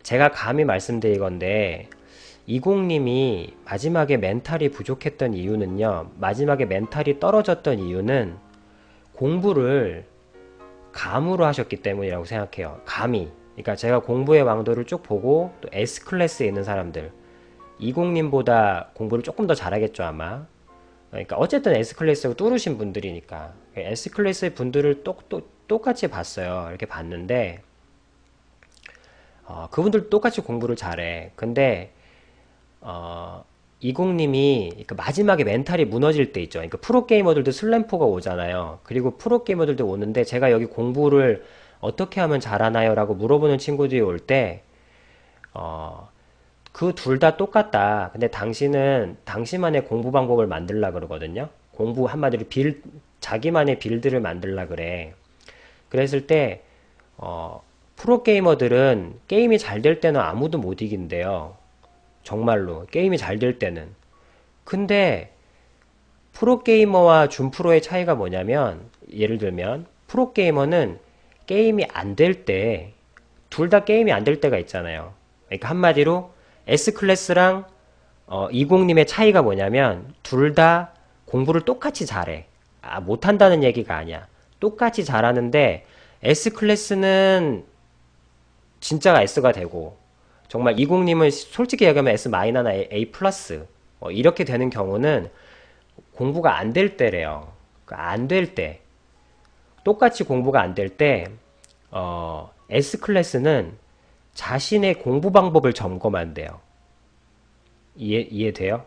제가 감히 말씀드리건데, 이공님이 마지막에 멘탈이 부족했던 이유는요, 마지막에 멘탈이 떨어졌던 이유는 공부를 감으로 하셨기 때문이라고 생각해요. 감이. 그러니까 제가 공부의 왕도를 쭉 보고, 또 S클래스에 있는 사람들, 이공님보다 공부를 조금 더 잘하겠죠, 아마. 그러니까 어쨌든 S클래스고 뚫으신 분들이니까. S클래스의 분들을 똑같이 봤어요. 이렇게 봤는데, 그분들 똑같이 공부를 잘해. 근데 이공님이 그 마지막에 멘탈이 무너질 때 있죠. 그러니까 프로게이머들도 슬램프가 오잖아요. 그리고 프로게이머들도 오는데 제가 여기 공부를 어떻게 하면 잘하나요? 라고 물어보는 친구들이 올 때, 그 둘 다 똑같다. 근데 당신은 당신만의 공부 방법을 만들라 그러거든요. 공부 한마디로 자기만의 빌드를 만들라 그래. 그랬을 때, 프로게이머들은 게임이 잘 될 때는 아무도 못 이긴대요. 정말로. 게임이 잘 될 때는. 근데 프로게이머와 준프로의 차이가 뭐냐면, 예를 들면 프로게이머는 게임이 안 될 때, 둘 다 게임이 안 될 때가 있잖아요. 그러니까 한마디로 S클래스랑 20님의 차이가 뭐냐면 둘 다 공부를 똑같이 잘해. 못한다는 얘기가 아니야. 똑같이 잘하는데 S클래스는 진짜가 S가 되고, 정말 20님은 솔직히 얘기하면 S-나 A 플러스 이렇게 되는 경우는 공부가 안 될 때래요. 안 될 때, 똑같이 공부가 안 될 때, S클래스는 자신의 공부 방법을 점검한대요. 이해돼요?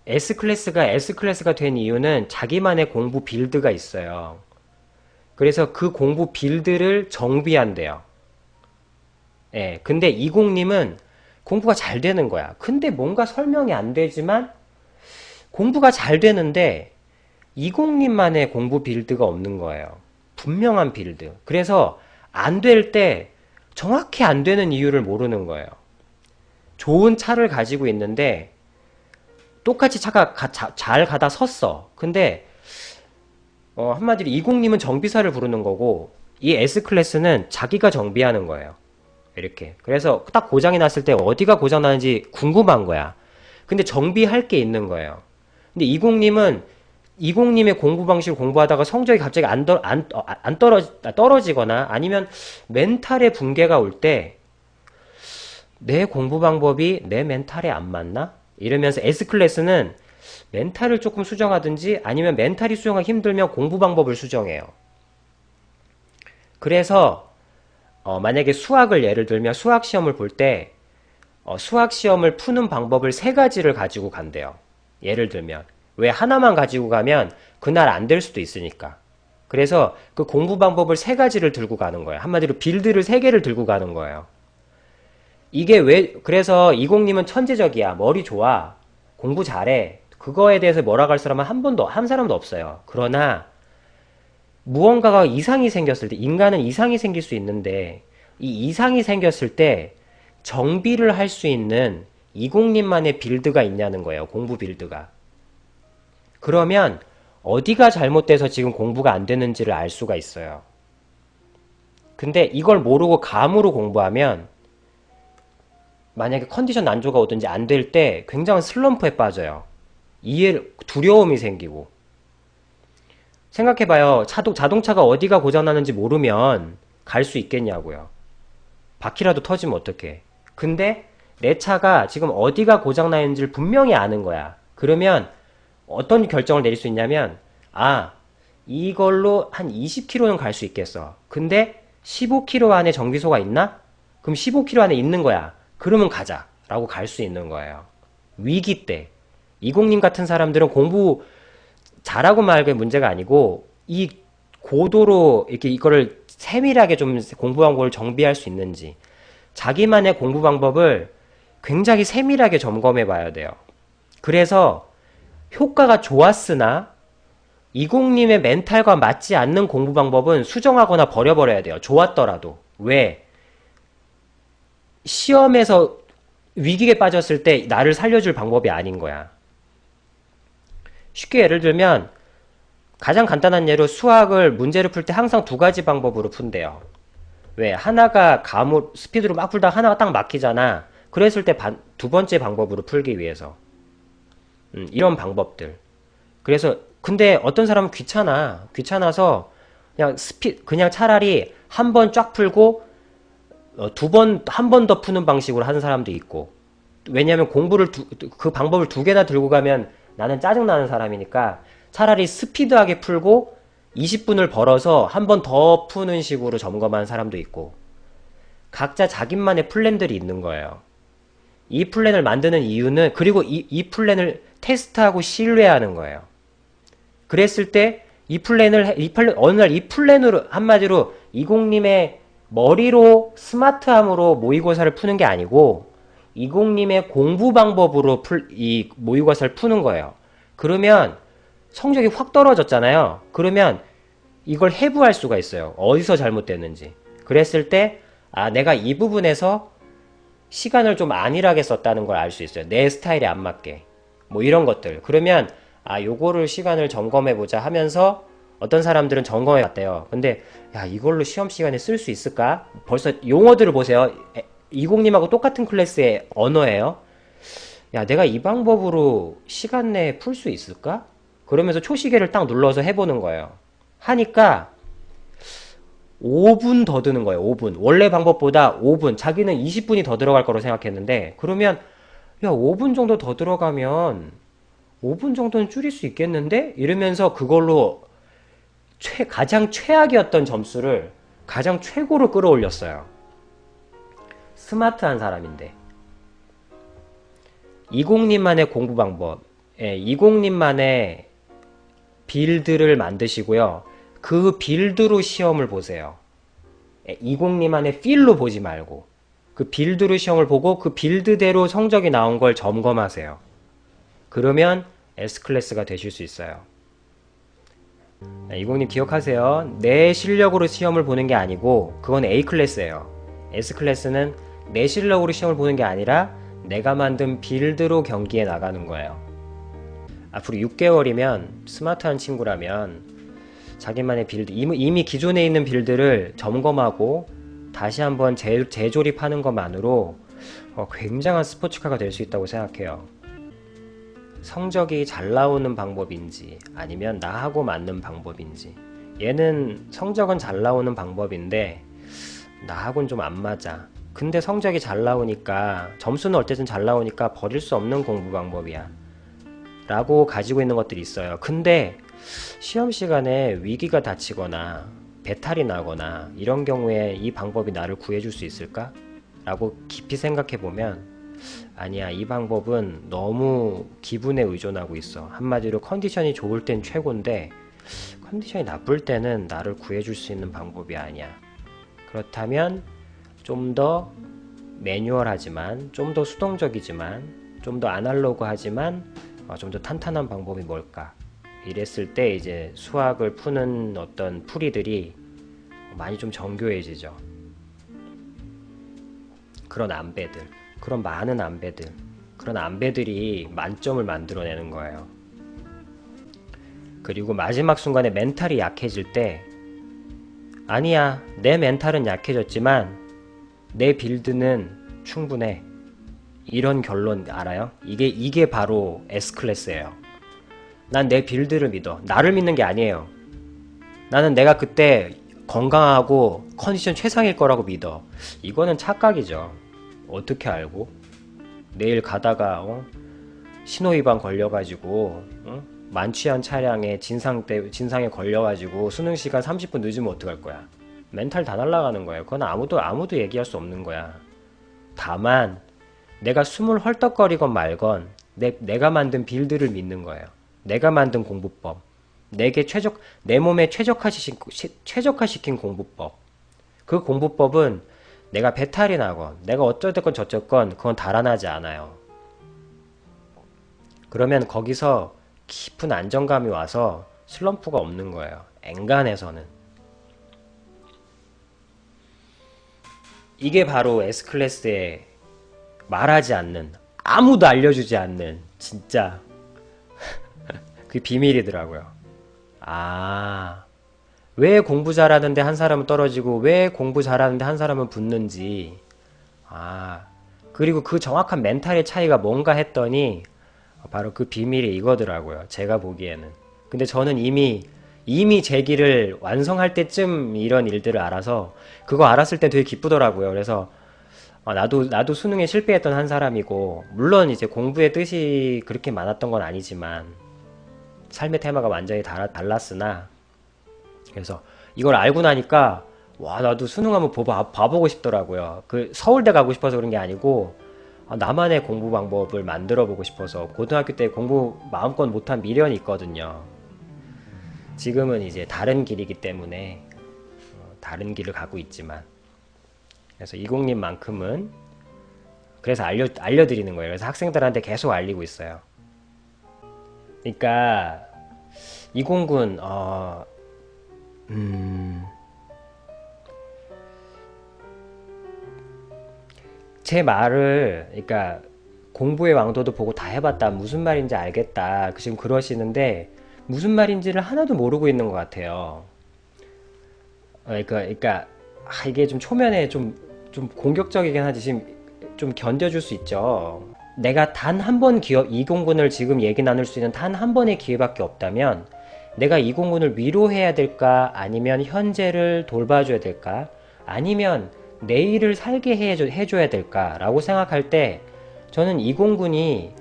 S클래스가 된 이유는 자기만의 공부 빌드가 있어요. 그래서 그 공부 빌드를 정비한대요. 예, 근데 20님은 공부가 잘 되는 거야. 근데 뭔가 설명이 안 되지만 공부가 잘 되는데 20님만의 공부 빌드가 없는 거예요. 분명한 빌드. 그래서 안 될 때 정확히 안 되는 이유를 모르는 거예요. 좋은 차를 가지고 있는데 똑같이 차가 잘 가다 섰어. 근데 한마디로 20님은 정비사를 부르는 거고 이 S클래스는 자기가 정비하는 거예요. 이렇게. 그래서 딱 고장이 났을 때 어디가 고장 나는지 궁금한 거야. 근데 정비할 게 있는 거예요. 근데 20님의 공부 방식을 공부하다가 성적이 갑자기 떨어지거나 아니면 멘탈의 붕괴가 올 때 내 공부 방법이 내 멘탈에 안 맞나? 이러면서 S클래스는 멘탈을 조금 수정하든지 아니면 멘탈이 수정하기 힘들면 공부 방법을 수정해요. 그래서 만약에 수학을 예를 들면 수학 시험을 볼 때 수학 시험을 푸는 방법을 세 가지를 가지고 간대요. 예를 들면 왜 하나만 가지고 가면 그날 안 될 수도 있으니까. 그래서 그 공부 방법을 세 가지를 들고 가는 거예요. 한마디로 빌드를 세 개를 들고 가는 거예요. 이게 왜, 그래서 20님은 천재적이야. 머리 좋아. 공부 잘해. 그거에 대해서 뭐라고 할 사람은 한 사람도 없어요. 그러나 무언가가 이상이 생겼을 때, 인간은 이상이 생길 수 있는데, 이 이상이 생겼을 때 정비를 할 수 있는 20님만의 빌드가 있냐는 거예요. 공부 빌드가. 그러면 어디가 잘못돼서 지금 공부가 안 되는지를 알 수가 있어요. 근데 이걸 모르고 감으로 공부하면 만약에 컨디션 난조가 오든지 안 될 때 굉장한 슬럼프에 빠져요. 두려움이 생기고. 생각해봐요. 자동차가 어디가 고장나는지 모르면 갈 수 있겠냐고요. 바퀴라도 터지면 어떡해. 근데 내 차가 지금 어디가 고장나 있는지를 분명히 아는 거야. 그러면 어떤 결정을 내릴 수 있냐면, 이걸로 한 20km는 갈 수 있겠어. 근데 15km 안에 정비소가 있나? 그럼 15km 안에 있는 거야. 그러면 가자. 라고 갈 수 있는 거예요. 위기 때. 20님 같은 사람들은 공부 잘하고 말고의 문제가 아니고, 이 고도로 이렇게 이거를 세밀하게 좀 공부 방법을 정비할 수 있는지, 자기만의 공부 방법을 굉장히 세밀하게 점검해 봐야 돼요. 그래서 효과가 좋았으나 20님의 멘탈과 맞지 않는 공부 방법은 수정하거나 버려버려야 돼요. 좋았더라도. 왜? 시험에서 위기에 빠졌을 때 나를 살려줄 방법이 아닌 거야. 쉽게 예를 들면 가장 간단한 예로 수학을 문제를 풀 때 항상 두 가지 방법으로 푼대요. 왜 하나가 스피드로 막 풀다가 하나가 딱 막히잖아. 그랬을 때 두 번째 방법으로 풀기 위해서 이런 방법들. 그래서 근데 어떤 사람은 귀찮아서 그냥 차라리 한 번 쫙 풀고 한 번 더 푸는 방식으로 하는 사람도 있고. 왜냐하면 그 방법을 두 개나 들고 가면 나는 짜증나는 사람이니까 차라리 스피드하게 풀고 20분을 벌어서 한 번 더 푸는 식으로 점검하는 사람도 있고. 각자 자기만의 플랜들이 있는 거예요. 이 플랜을 만드는 이유는, 그리고 이 플랜을 테스트하고 신뢰하는 거예요. 그랬을 때 어느 날 이 플랜으로, 한마디로 이공님의 머리로 스마트함으로 모의고사를 푸는 게 아니고 이공님의 공부 방법으로 이 모의고사를 푸는 거예요. 그러면 성적이 확 떨어졌잖아요. 그러면 이걸 해부할 수가 있어요. 어디서 잘못됐는지. 그랬을 때 내가 이 부분에서 시간을 좀 안일하게 썼다는 걸 알 수 있어요. 내 스타일에 안 맞게. 뭐 이런 것들. 그러면 요거를 시간을 점검해보자 하면서 어떤 사람들은 점검해 봤대요. 근데 이걸로 시험 시간에 쓸 수 있을까? 벌써 용어들을 보세요. 이공님하고 똑같은 클래스의 언어예요. 내가 이 방법으로 시간 내에 풀 수 있을까? 그러면서 초시계를 딱 눌러서 해보는 거예요. 하니까 5분 더 드는 거예요. 5분. 원래 방법보다 5분. 자기는 20분이 더 들어갈 거로 생각했는데, 그러면 5분 정도 더 들어가면 5분 정도는 줄일 수 있겠는데? 이러면서 그걸로 가장 최악이었던 점수를 가장 최고로 끌어올렸어요. 스마트한 사람인데. 이공님만의 공부 방법, 이공님만의 빌드를 만드시고요. 그 빌드로 시험을 보세요. 이공님만의 필로 보지 말고 그 빌드로 시험을 보고 그 빌드대로 성적이 나온 걸 점검하세요. 그러면 S클래스가 되실 수 있어요. 이공님 기억하세요. 내 실력으로 시험을 보는 게 아니고 그건 A클래스예요. S클래스는 내 실력으로 시험을 보는 게 아니라 내가 만든 빌드로 경기에 나가는 거예요. 앞으로 6개월이면 스마트한 친구라면 자기만의 빌드, 이미 기존에 있는 빌드를 점검하고 다시 한번 재조립하는 것만으로 굉장한 스포츠카가 될 수 있다고 생각해요. 성적이 잘 나오는 방법인지 아니면 나하고 맞는 방법인지. 얘는 성적은 잘 나오는 방법인데 나하고는 좀 안 맞아. 근데 성적이 잘 나오니까, 점수는 어쨌든 잘 나오니까 버릴 수 없는 공부 방법이야 라고 가지고 있는 것들이 있어요. 근데 시험 시간에 위기가 닥치거나 배탈이 나거나 이런 경우에 이 방법이 나를 구해줄 수 있을까? 라고 깊이 생각해보면 아니야, 이 방법은 너무 기분에 의존하고 있어. 한마디로 컨디션이 좋을 땐 최고인데 컨디션이 나쁠 때는 나를 구해줄 수 있는 방법이 아니야. 그렇다면 좀 더 매뉴얼하지만, 좀 더 수동적이지만, 좀 더 아날로그하지만 좀 더 탄탄한 방법이 뭘까? 이랬을 때 이제 수학을 푸는 어떤 풀이들이 많이 좀 정교해지죠. 그런 안배들, 그런 많은 안배들, 그런 안배들이 만점을 만들어내는 거예요. 그리고 마지막 순간에 멘탈이 약해질 때 아니야, 내 멘탈은 약해졌지만 내 빌드는 충분해. 이런 결론 알아요? 이게 바로 S클래스예요. 난 내 빌드를 믿어. 나를 믿는 게 아니에요. 나는 내가 그때 건강하고 컨디션 최상일 거라고 믿어. 이거는 착각이죠. 어떻게 알고? 내일 가다가 신호위반 걸려가지고 만취한 차량에 진상에 걸려가지고 수능시간 30분 늦으면 어떡할 거야? 멘탈 다 날아가는 거예요. 그건 아무도 얘기할 수 없는 거야. 다만 내가 숨을 헐떡거리건 말건 내가 만든 빌드를 믿는 거예요. 내가 만든 공부법, 내 몸에 최적화시킨 공부법. 그 공부법은 내가 배탈이 나건 내가 어쩌됐건 저쩌건 그건 달아나지 않아요. 그러면 거기서 깊은 안정감이 와서 슬럼프가 없는 거예요. 엔간해서는. 이게 바로 S클래스의 말하지 않는, 아무도 알려주지 않는 진짜 그 비밀이더라고요. 왜 공부 잘하는데 한 사람은 떨어지고 왜 공부 잘하는데 한 사람은 붙는지. 아, 그리고 그 정확한 멘탈의 차이가 뭔가 했더니 바로 그 비밀이 이거더라고요. 제가 보기에는. 근데 저는 이미 제 길을 완성할 때쯤 이런 일들을 알아서 그거 알았을 때 되게 기쁘더라고요. 그래서 나도 수능에 실패했던 한 사람이고, 물론 이제 공부의 뜻이 그렇게 많았던 건 아니지만 삶의 테마가 완전히 달랐으나, 그래서 이걸 알고 나니까 와, 나도 수능 한번 봐보고 싶더라고요. 그 서울대 가고 싶어서 그런 게 아니고 나만의 공부 방법을 만들어 보고 싶어서. 고등학교 때 공부 마음껏 못한 미련이 있거든요. 지금은 이제 다른 길이기 때문에 다른 길을 가고 있지만, 그래서 이공님만큼은 그래서 알려드리는 거예요. 그래서 학생들한테 계속 알리고 있어요. 그러니까 이공군 제 말을, 그러니까 공부의 왕도도 보고 다 해봤다, 무슨 말인지 알겠다, 지금 그러시는데 무슨 말인지를 하나도 모르고 있는 것 같아요. 그러니까 이게 좀 초면에 좀 공격적이긴 하지, 지금 좀 견뎌줄 수 있죠. 내가 단 한 번 이공군을 지금 얘기 나눌 수 있는 단 한 번의 기회밖에 없다면 내가 이공군을 위로해야 될까, 아니면 현재를 돌봐줘야 될까, 아니면 내일을 살게 해줘야 될까라고 생각할 때, 저는 이공군이,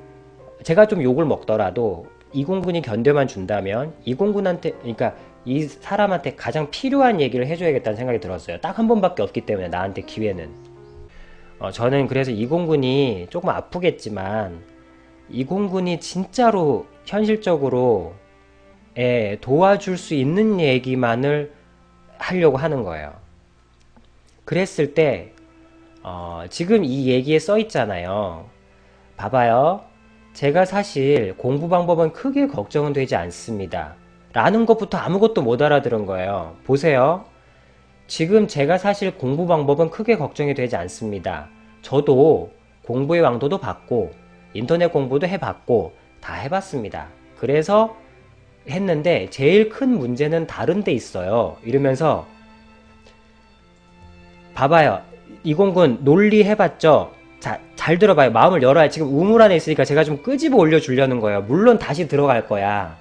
제가 좀 욕을 먹더라도 이공군이 견뎌만 준다면 이공군한테, 그러니까 이 사람한테 가장 필요한 얘기를 해줘야겠다는 생각이 들었어요. 딱 한 번밖에 없기 때문에 나한테 기회는. 저는 그래서 이공군이 조금 아프겠지만 이공군이 진짜로 현실적으로 도와줄 수 있는 얘기만을 하려고 하는 거예요. 그랬을 때 지금 이 얘기에 써 있잖아요. 봐봐요. 제가 사실 공부 방법은 크게 걱정은 되지 않습니다. 라는 것부터 아무것도 못 알아들은 거예요. 보세요. 지금 제가 사실 공부 방법은 크게 걱정이 되지 않습니다. 저도 공부의 왕도도 받고 인터넷 공부도 해봤고 다 해봤습니다. 그래서 했는데 제일 큰 문제는 다른 데 있어요. 이러면서, 봐봐요. 이공군 논리 해봤죠? 자, 잘 들어봐요. 마음을 열어야. 지금 우물 안에 있으니까 제가 좀 끄집어 올려주려는 거예요. 물론 다시 들어갈 거야.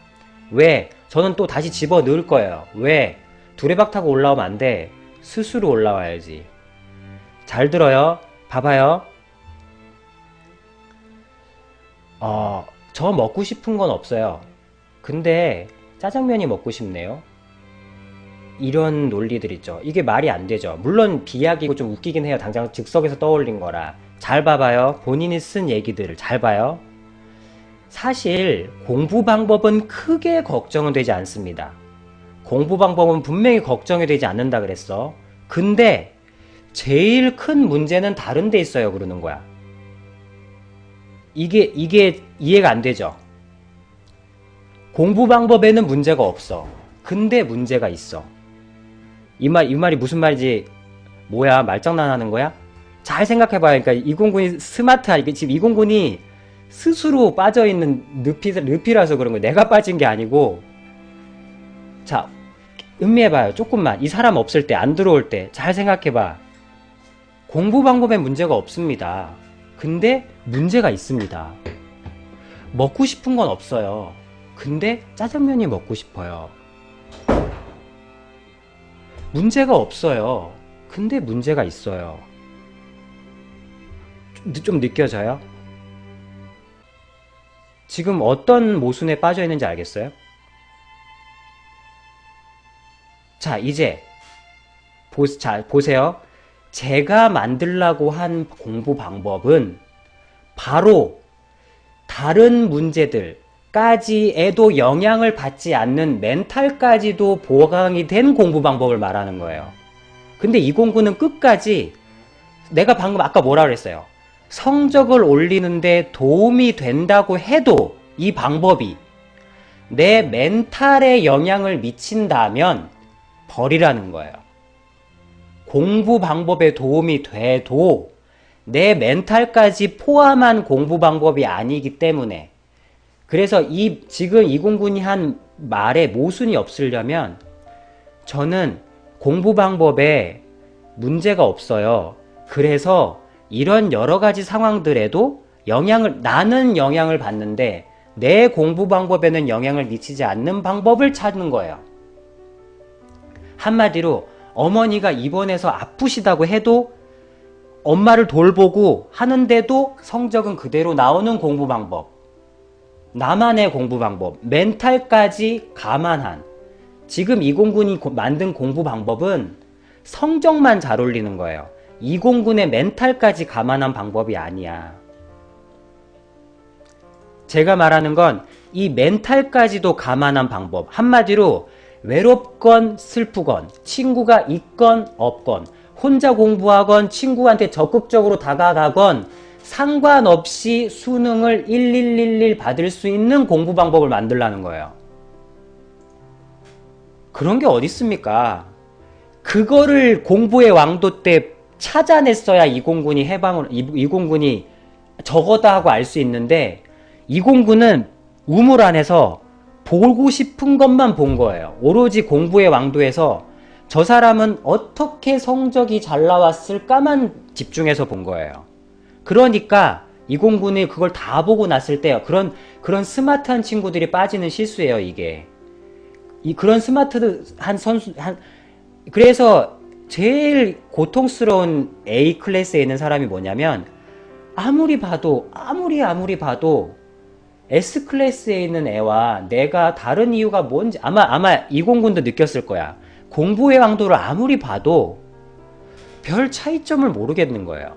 왜? 저는 또 다시 집어 넣을 거예요. 왜? 두레박 타고 올라오면 안 돼. 스스로 올라와야지. 잘 들어요. 봐봐요. 저 먹고 싶은 건 없어요. 근데 짜장면이 먹고 싶네요. 이런 논리들 있죠. 이게 말이 안 되죠. 물론 비약이고 좀 웃기긴 해요. 당장 즉석에서 떠올린 거라. 잘 봐봐요. 본인이 쓴 얘기들을 잘 봐요. 사실 공부 방법은 크게 걱정은 되지 않습니다. 공부 방법은 분명히 걱정이 되지 않는다 그랬어. 근데 제일 큰 문제는 다른 데 있어요. 그러는 거야. 이게 이해가 안 되죠. 공부 방법에는 문제가 없어. 근데 문제가 있어. 이 말이 무슨 말이지? 뭐야, 말장난 하는 거야? 잘 생각해봐요. 그러니까 이공군이 스마트하게, 지금 이공군이 스스로 빠져있는 늪이라서 그런 거예요. 내가 빠진 게 아니고. 자, 음미해봐요. 조금만. 이 사람 없을 때, 안 들어올 때 잘 생각해봐. 공부 방법에 문제가 없습니다. 근데 문제가 있습니다. 먹고 싶은 건 없어요. 근데 짜장면이 먹고 싶어요. 문제가 없어요. 근데 문제가 있어요. 좀 느껴져요? 지금 어떤 모순에 빠져 있는지 알겠어요? 자, 이제 보세요. 제가 만들라고 한 공부 방법은 바로 다른 문제들까지에도 영향을 받지 않는 멘탈까지도 보강이 된 공부 방법을 말하는 거예요. 근데 이 공부는 끝까지, 내가 방금 아까 뭐라 그랬어요? 성적을 올리는데 도움이 된다고 해도 이 방법이 내 멘탈에 영향을 미친다면 버리라는 거예요. 공부 방법에 도움이 돼도 내 멘탈까지 포함한 공부 방법이 아니기 때문에. 그래서 지금 이공군이 한 말에 모순이 없으려면 저는 공부 방법에 문제가 없어요. 그래서 이런 여러 가지 상황들에도 나는 영향을 받는데 내 공부 방법에는 영향을 미치지 않는 방법을 찾는 거예요. 한마디로 어머니가 입원해서 아프시다고 해도 엄마를 돌보고 하는데도 성적은 그대로 나오는 공부 방법. 나만의 공부 방법. 멘탈까지 감안한. 지금 209이 만든 공부 방법은 성적만 잘 올리는 거예요. 209의 멘탈까지 감안한 방법이 아니야. 제가 말하는 건 이 멘탈까지도 감안한 방법. 한마디로 외롭건 슬프건 친구가 있건 없건 혼자 공부하건 친구한테 적극적으로 다가가건 상관없이 수능을 1111 받을 수 있는 공부 방법을 만들라는 거예요. 그런 게 어디 있습니까? 그거를 공부의 왕도 때 찾아냈어야 209이 저거다 하고 알 수 있는데 209는 우물 안에서 보고 싶은 것만 본 거예요. 오로지 공부의 왕도에서 저 사람은 어떻게 성적이 잘 나왔을까만 집중해서 본 거예요. 그러니까 209는 그걸 다 보고 났을 때 그런 스마트한 친구들이 빠지는 실수예요, 이게. 그런 스마트한 그래서 제일 고통스러운 A 클래스에 있는 사람이 뭐냐면 아무리 봐도 S 클래스에 있는 애와 내가 다른 이유가 뭔지 아마 209도 느꼈을 거야. 공부의 왕도를 아무리 봐도 별 차이점을 모르겠는 거예요.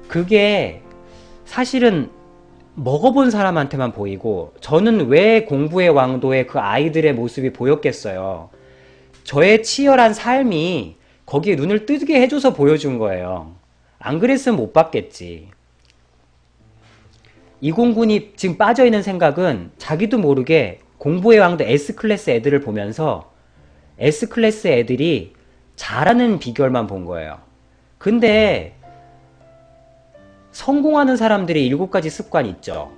그게 사실은 먹어본 사람한테만 보이고 저는 왜 공부의 왕도에 그 아이들의 모습이 보였겠어요. 저의 치열한 삶이 거기에 눈을 뜨게 해줘서 보여준 거예요. 안 그랬으면 못 봤겠지. 209이 지금 빠져있는 생각은 자기도 모르게 공부의 왕도 S클래스 애들을 보면서 S클래스 애들이 잘하는 비결만 본 거예요. 근데 성공하는 사람들이 7가지 습관 있죠.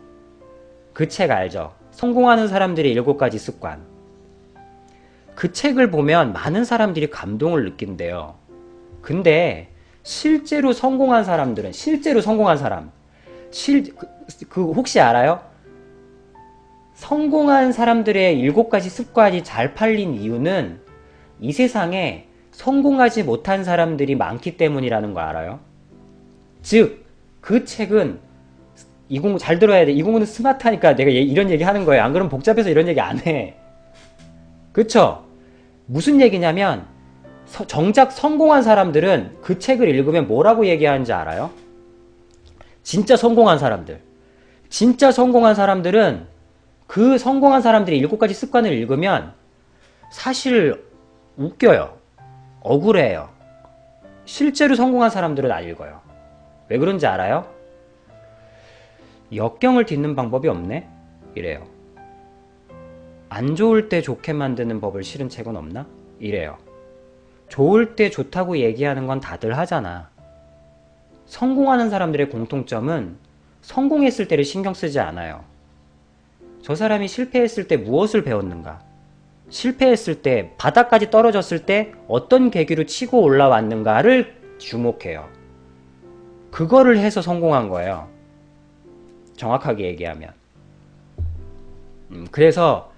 그 책 알죠? 성공하는 사람들의 7가지 습관. 그 책을 보면 많은 사람들이 감동을 느낀대요. 근데 실제로 성공한 사람 혹시 알아요? 성공한 사람들의 7가지 습관이 잘 팔린 이유는 이 세상에 성공하지 못한 사람들이 많기 때문이라는 거 알아요? 즉, 그 책은 209 잘 들어야 돼. 209는 스마트하니까 내가 이런 얘기 하는 거예요. 안 그러면 복잡해서 이런 얘기 안 해. 그쵸? 무슨 얘기냐면 정작 성공한 사람들은 그 책을 읽으면 뭐라고 얘기하는지 알아요? 진짜 성공한 사람들은 그 성공한 사람들이 7가지 습관을 읽으면 사실 웃겨요. 억울해요. 실제로 성공한 사람들은 안 읽어요. 왜 그런지 알아요? 역경을 딛는 방법이 없네? 이래요. 안 좋을 때 좋게 만드는 법을 실은 책은 없나? 이래요. 좋을 때 좋다고 얘기하는 건 다들 하잖아. 성공하는 사람들의 공통점은 성공했을 때를 신경 쓰지 않아요. 저 사람이 실패했을 때 무엇을 배웠는가? 실패했을 때, 바닥까지 떨어졌을 때 어떤 계기로 치고 올라왔는가를 주목해요. 그거를 해서 성공한 거예요. 정확하게 얘기하면. 그래서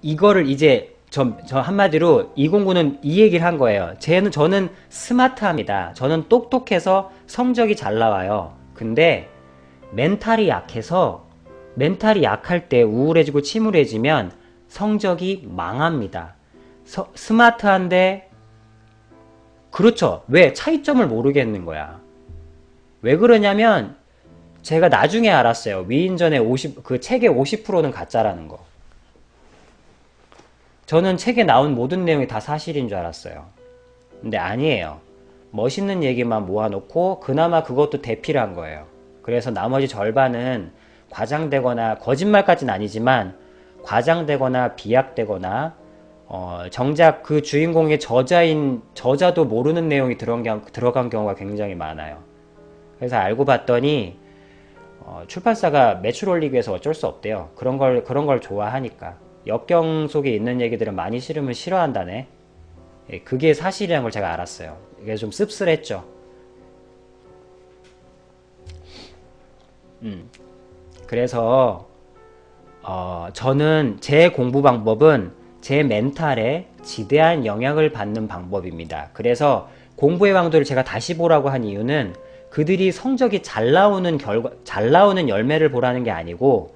이거를 이제 저 한마디로 209는 이 얘기를 한 거예요. 저는 스마트합니다. 저는 똑똑해서 성적이 잘 나와요. 근데 멘탈이 약할 때 우울해지고 침울해지면 성적이 망합니다. 스마트한데 그렇죠. 왜? 차이점을 모르겠는 거야. 왜 그러냐면 제가 나중에 알았어요. 위인전의 그 책의 50%는 가짜라는 거. 저는 책에 나온 모든 내용이 다 사실인 줄 알았어요. 근데 아니에요. 멋있는 얘기만 모아놓고 그나마 그것도 대필한 거예요. 그래서 나머지 절반은 과장되거나 거짓말까지는 아니지만 과장되거나 비약되거나 정작 그 주인공의 저자도 모르는 내용이 들어간 경우가 굉장히 많아요. 그래서 알고 봤더니 출판사가 매출 올리기 위해서 어쩔 수 없대요. 그런 걸 좋아하니까. 역경 속에 있는 얘기들은 많이 싫으면 싫어한다네. 예, 그게 사실이라는 걸 제가 알았어요. 이게 좀 씁쓸했죠. 그래서 저는 제 공부 방법은 제 멘탈에 지대한 영향을 받는 방법입니다. 그래서 공부의 왕도를 제가 다시 보라고 한 이유는 그들이 성적이 잘 나오는 열매를 보라는 게 아니고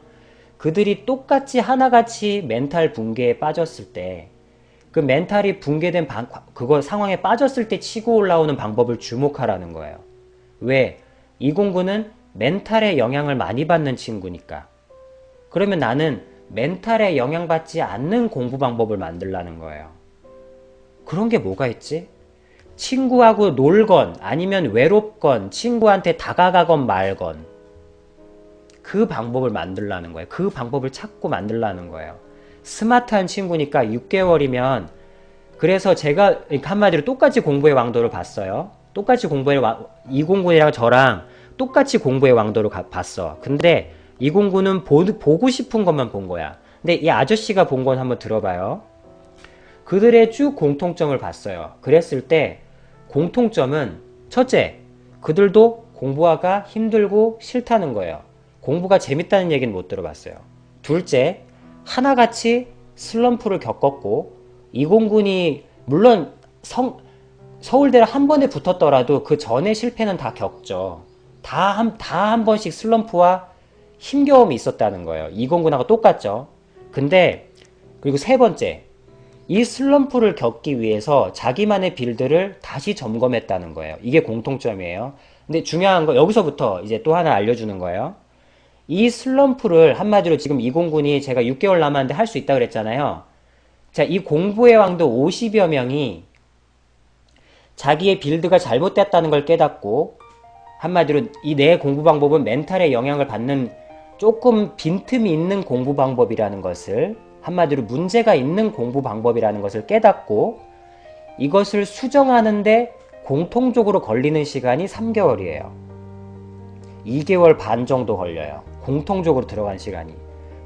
그들이 똑같이 하나같이 멘탈 붕괴에 빠졌을 때 그 멘탈이 붕괴된 그거 상황에 빠졌을 때 치고 올라오는 방법을 주목하라는 거예요. 왜? 이 공부는 멘탈에 영향을 많이 받는 친구니까. 그러면 나는 멘탈에 영향받지 않는 공부 방법을 만들라는 거예요. 그런 게 뭐가 있지? 친구하고 놀건 아니면 외롭건 친구한테 다가가건 말건 그 방법을 만들라는 거예요. 그 방법을 찾고 만들라는 거예요. 스마트한 친구니까 6개월이면 그래서 제가 한마디로 똑같이 공부의 왕도를 봤어요. 똑같이 이공군이랑 저랑 똑같이 공부의 왕도를 봤어. 근데 이공군은 보고 싶은 것만 본 거야. 근데 이 아저씨가 본 건 한번 들어봐요. 그들의 쭉 공통점을 봤어요. 그랬을 때 공통점은 첫째, 그들도 공부하기가 힘들고 싫다는 거예요. 공부가 재밌다는 얘기는 못 들어봤어요. 둘째, 하나같이 슬럼프를 겪었고 이공군이 물론 서울대를 한 번에 붙었더라도 그 전에 실패는 다 겪죠. 다 한 번씩 슬럼프와 힘겨움이 있었다는 거예요. 이공군하고 똑같죠. 근데 그리고 세 번째, 이 슬럼프를 겪기 위해서 자기만의 빌드를 다시 점검했다는 거예요. 이게 공통점이에요. 근데 중요한 거 여기서부터 이제 또 하나 알려주는 거예요. 이 슬럼프를 한마디로 지금 이공군이 제가 6개월 남았는데 할 수 있다 그랬잖아요. 자, 이 공부의 왕도 50여 명이 자기의 빌드가 잘못됐다는 걸 깨닫고 한마디로 이 내 공부 방법은 멘탈에 영향을 받는 조금 빈틈이 있는 공부 방법이라는 것을 한마디로 문제가 있는 공부 방법이라는 것을 깨닫고 이것을 수정하는데 공통적으로 걸리는 시간이 3개월이에요. 2개월 반 정도 걸려요. 공통적으로 들어간 시간이.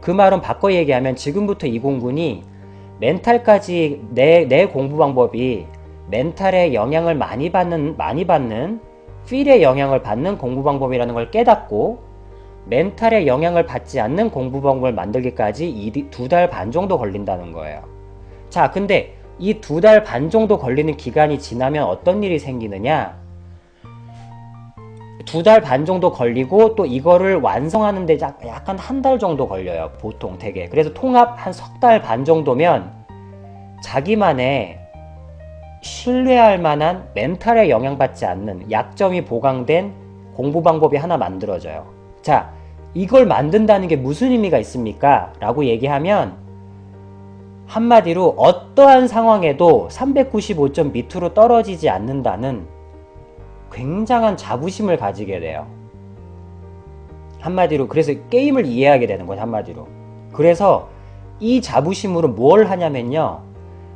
그 말은 바꿔 얘기하면 지금부터 이공군이 멘탈까지 내 공부 방법이 멘탈에 영향을 많이 받는 필에 영향을 받는 공부 방법이라는 걸 깨닫고 멘탈에 영향을 받지 않는 공부 방법을 만들기까지 2달 반 정도 걸린다는 거예요. 자, 근데 이 2달 반 정도 걸리는 기간이 지나면 어떤 일이 생기느냐? 2달 반 정도 걸리고 또 이거를 완성하는데 약간 한 달 정도 걸려요. 보통 되게. 그래서 통합 한 석 달 반 정도면 자기만의 신뢰할 만한 멘탈에 영향받지 않는 약점이 보강된 공부 방법이 하나 만들어져요. 자, 이걸 만든다는 게 무슨 의미가 있습니까? 라고 얘기하면 한마디로 어떠한 상황에도 395점 밑으로 떨어지지 않는다는 굉장한 자부심을 가지게 돼요. 한마디로 그래서 게임을 이해하게 되는 거죠. 한마디로. 그래서 이 자부심으로 뭘 하냐면요.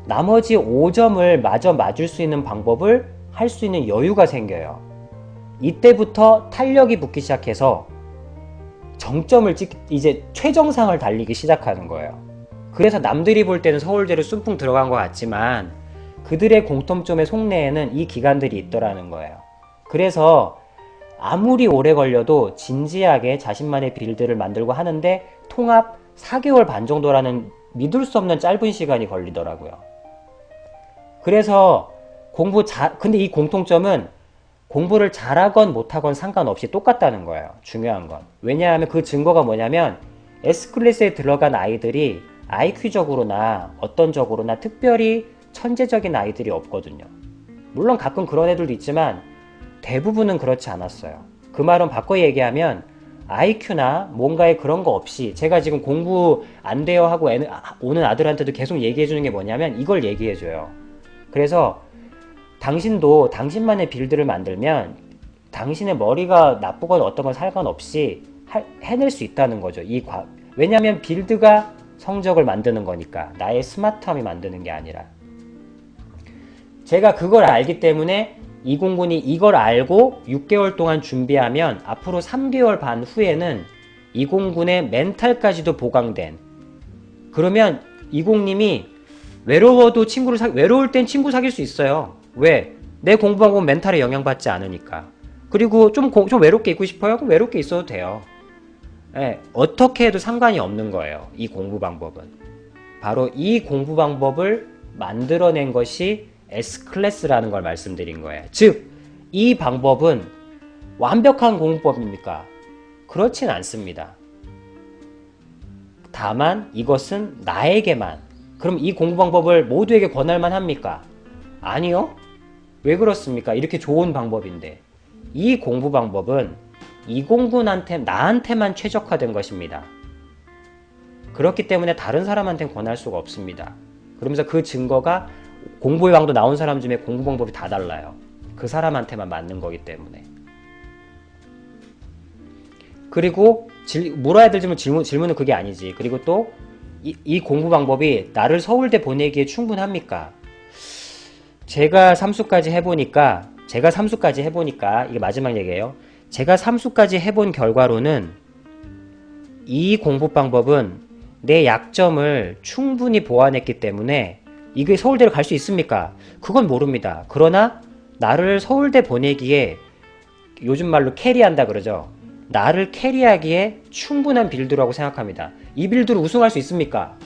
나머지 5점을 마저 맞을 수 있는 방법을 할 수 있는 여유가 생겨요. 이때부터 탄력이 붙기 시작해서 이제 최정상을 달리기 시작하는 거예요. 그래서 남들이 볼 때는 서울대로 쑥풍 들어간 것 같지만 그들의 공통점의 속내에는 이 기간들이 있더라는 거예요. 그래서 아무리 오래 걸려도 진지하게 자신만의 빌드를 만들고 하는데 통합 4개월 반 정도라는 믿을 수 없는 짧은 시간이 걸리더라고요. 그래서 근데 이 공통점은 공부를 잘하건 못하건 상관없이 똑같다는 거예요. 중요한 건. 왜냐하면 그 증거가 뭐냐면 S클래스에 들어간 아이들이 IQ적으로나 어떤적으로나 특별히 천재적인 아이들이 없거든요. 물론 가끔 그런 애들도 있지만 대부분은 그렇지 않았어요. 그 말은 바꿔 얘기하면 IQ나 뭔가의 그런 거 없이 제가 지금 공부 안 돼요 하고 오는 아들한테도 계속 얘기해 주는 게 뭐냐면 이걸 얘기해 줘요. 그래서 당신도 당신만의 빌드를 만들면 당신의 머리가 나쁘건 어떤 건 상관없이 해낼 수 있다는 거죠. 왜냐하면 빌드가 성적을 만드는 거니까 나의 스마트함이 만드는 게 아니라 제가 그걸 알기 때문에 이공군이 이걸 알고 6개월 동안 준비하면 앞으로 3개월 반 후에는 이공군의 멘탈까지도 보강된 그러면 이공님이 외로울 땐 친구 사귈 수 있어요. 왜? 내 공부 방법은 멘탈에 영향받지 않으니까. 그리고 좀 외롭게 있고 싶어요? 그럼 외롭게 있어도 돼요. 예, 어떻게 해도 상관이 없는 거예요. 이 공부 방법은. 바로 이 공부 방법을 만들어낸 것이 S클래스라는 걸 말씀드린 거예요. 즉, 이 방법은 완벽한 공부법입니까? 그렇진 않습니다. 다만 이것은 나에게만. 그럼 이 공부 방법을 모두에게 권할 만합니까? 아니요. 왜 그렇습니까? 이렇게 좋은 방법인데. 이 공부 방법은 나한테만 최적화된 것입니다. 그렇기 때문에 다른 사람한테는 권할 수가 없습니다. 그러면서 그 증거가 공부의 왕도 나온 사람 중에 공부 방법이 다 달라요. 그 사람한테만 맞는 거기 때문에. 그리고 물어야 될 질문은 그게 아니지. 그리고 또 이 공부 방법이 나를 서울대 보내기에 충분합니까? 제가 삼수까지 해보니까 이게 마지막 얘기예요. 제가 삼수까지 해본 결과로는 이 공부 방법은 내 약점을 충분히 보완했기 때문에 이게 서울대로 갈 수 있습니까? 그건 모릅니다. 그러나 나를 서울대 보내기에 요즘 말로 캐리한다 그러죠. 나를 캐리하기에 충분한 빌드라고 생각합니다. 이 빌드로 우승할 수 있습니까?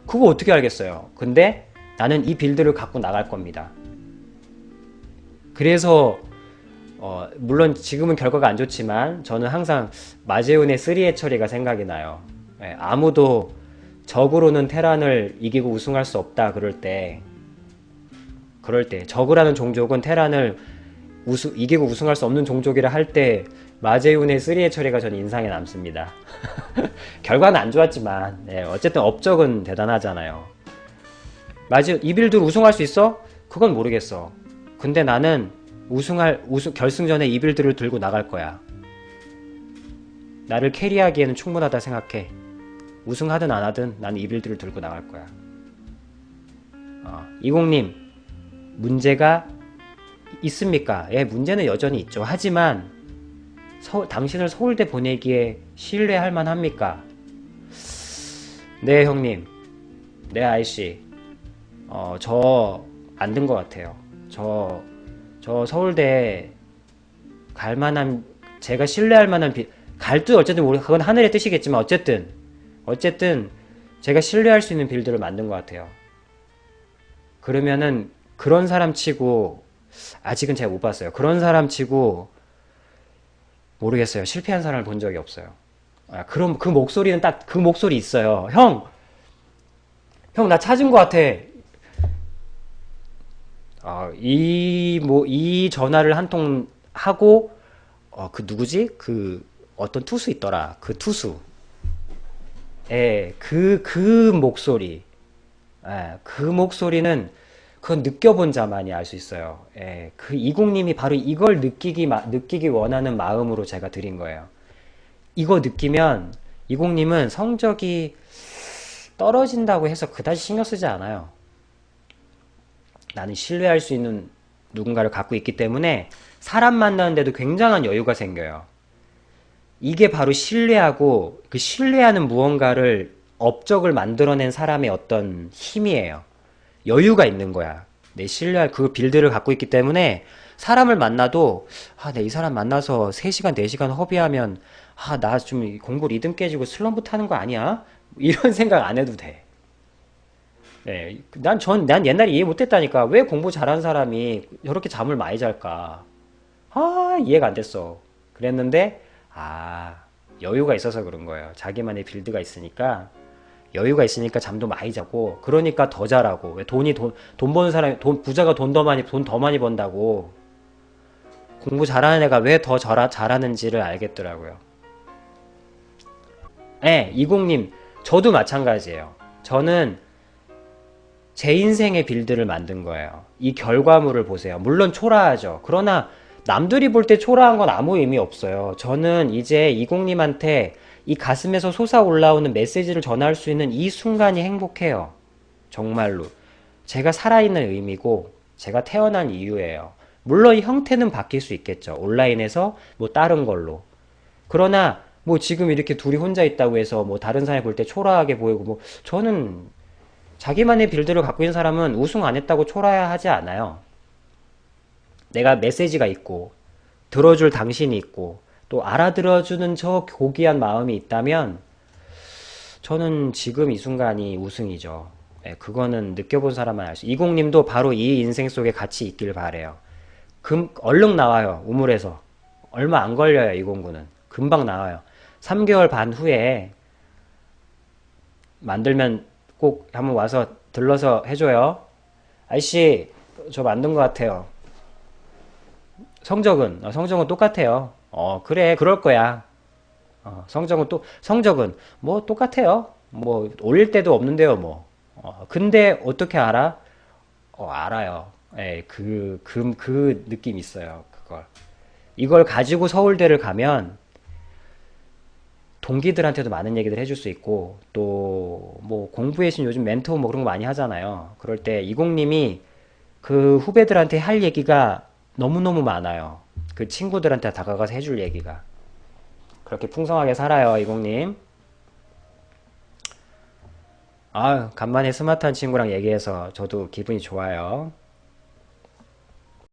그거 어떻게 알겠어요? 근데 나는 이 빌드를 갖고 나갈 겁니다. 그래서 물론 지금은 결과가 안 좋지만 저는 항상 마재훈의 3회 처리가 생각이 나요. 예, 아무도 적으로는 테란을 이기고 우승할 수 없다 그럴 때 적이라는 종족은 테란을 이기고 우승할 수 없는 종족이라 할 때 마재훈의 3회 처리가 저는 인상에 남습니다. 결과는 안 좋았지만 어쨌든 업적은 대단하잖아요. 이 빌드로 우승할 수 있어? 그건 모르겠어. 근데 나는 결승전에 이 빌드를 들고 나갈 거야. 나를 캐리하기에는 충분하다 생각해. 우승하든 안 하든 나는 이 빌드를 들고 나갈 거야. 이공님, 문제가 있습니까? 예, 문제는 여전히 있죠. 하지만 당신을 서울대 보내기에 신뢰할 만합니까? 네, 형님. 네, 아이씨. 저 안 된 것 같아요. 저 서울대 갈 만한, 제가 신뢰할 만한 갈 뜻 어쨌든 그건 하늘의 뜻이겠지만 어쨌든 제가 신뢰할 수 있는 빌드를 만든 것 같아요. 그러면은 그런 사람 치고 아직은 제가 못 봤어요. 그런 사람 치고 모르겠어요. 실패한 사람을 본 적이 없어요. 그럼 그 목소리는 딱 그 목소리 있어요. 형, 나 찾은 것 같아. 이 전화를 한 통 하고 그 누구지? 그 어떤 투수 있더라. 그 투수. 그 목소리. 그 목소리는 그건 느껴본 자만이 알 수 있어요. 그 이국님이 바로 이걸 느끼기 원하는 마음으로 제가 드린 거예요. 이거 느끼면 이국님은 성적이 떨어진다고 해서 그다지 신경 쓰지 않아요. 나는 신뢰할 수 있는 누군가를 갖고 있기 때문에 사람 만나는데도 굉장한 여유가 생겨요. 이게 바로 신뢰하고 그 신뢰하는 무언가를 업적을 만들어낸 사람의 어떤 힘이에요. 여유가 있는 거야. 내 신뢰할 그 빌드를 갖고 있기 때문에 사람을 만나도 내 이 사람 만나서 3시간, 4시간 허비하면 나 좀 공부 리듬 깨지고 슬럼프 타는 거 아니야? 이런 생각 안 해도 돼. 난 옛날에 이해 못했다니까. 왜 공부 잘하는 사람이 저렇게 잠을 많이 잘까? 이해가 안 됐어. 그랬는데 여유가 있어서 그런 거예요. 자기만의 빌드가 있으니까. 여유가 있으니까 잠도 많이 자고, 그러니까 더 잘하고. 왜 돈 버는 사람이, 부자가 돈 더 많이 번다고. 공부 잘하는 애가 왜 더 잘하는지를 알겠더라고요. 이공님, 저도 마찬가지예요. 저는 제 인생의 빌드를 만든 거예요. 이 결과물을 보세요. 물론 초라하죠. 그러나 남들이 볼 때 초라한 건 아무 의미 없어요. 저는 이제 이공님한테 이 가슴에서 솟아올라오는 메시지를 전할 수 있는 이 순간이 행복해요. 정말로. 제가 살아있는 의미고 제가 태어난 이유예요. 물론 형태는 바뀔 수 있겠죠. 온라인에서 다른 걸로. 그러나 지금 이렇게 둘이 혼자 있다고 해서 다른 사람이 볼 때 초라하게 보이고 저는 자기만의 빌드를 갖고 있는 사람은 우승 안 했다고 초라해하지 않아요. 내가 메시지가 있고 들어줄 당신이 있고 또 알아들어주는 저 고귀한 마음이 있다면 저는 지금 이 순간이 우승이죠. 예, 그거는 느껴본 사람만 알 수. 이공님도 바로 이 인생 속에 같이 있길 바래요. 얼른 나와요. 우물에서. 얼마 안 걸려요. 이공구는. 금방 나와요. 3개월 반 후에 만들면 꼭 한번 와서 들러서 해줘요. 아이씨, 저 만든 것 같아요. 성적은 똑같아요. 그래, 그럴 거야. 성적은 뭐 똑같아요. 뭐 올릴 때도 없는데요, 뭐. 근데 어떻게 알아? 알아요. 예, 그 느낌 있어요. 이걸 가지고 서울대를 가면 동기들한테도 많은 얘기들 해줄 수 있고, 또 뭐 공부에 신 요즘 멘토 뭐 그런 거 많이 하잖아요. 그럴 때 이공님이 그 후배들한테 할 얘기가 너무너무 많아요. 그 친구들한테 다가가서 해줄 얘기가. 그렇게 풍성하게 살아요, 이공님. 간만에 스마트한 친구랑 얘기해서 저도 기분이 좋아요.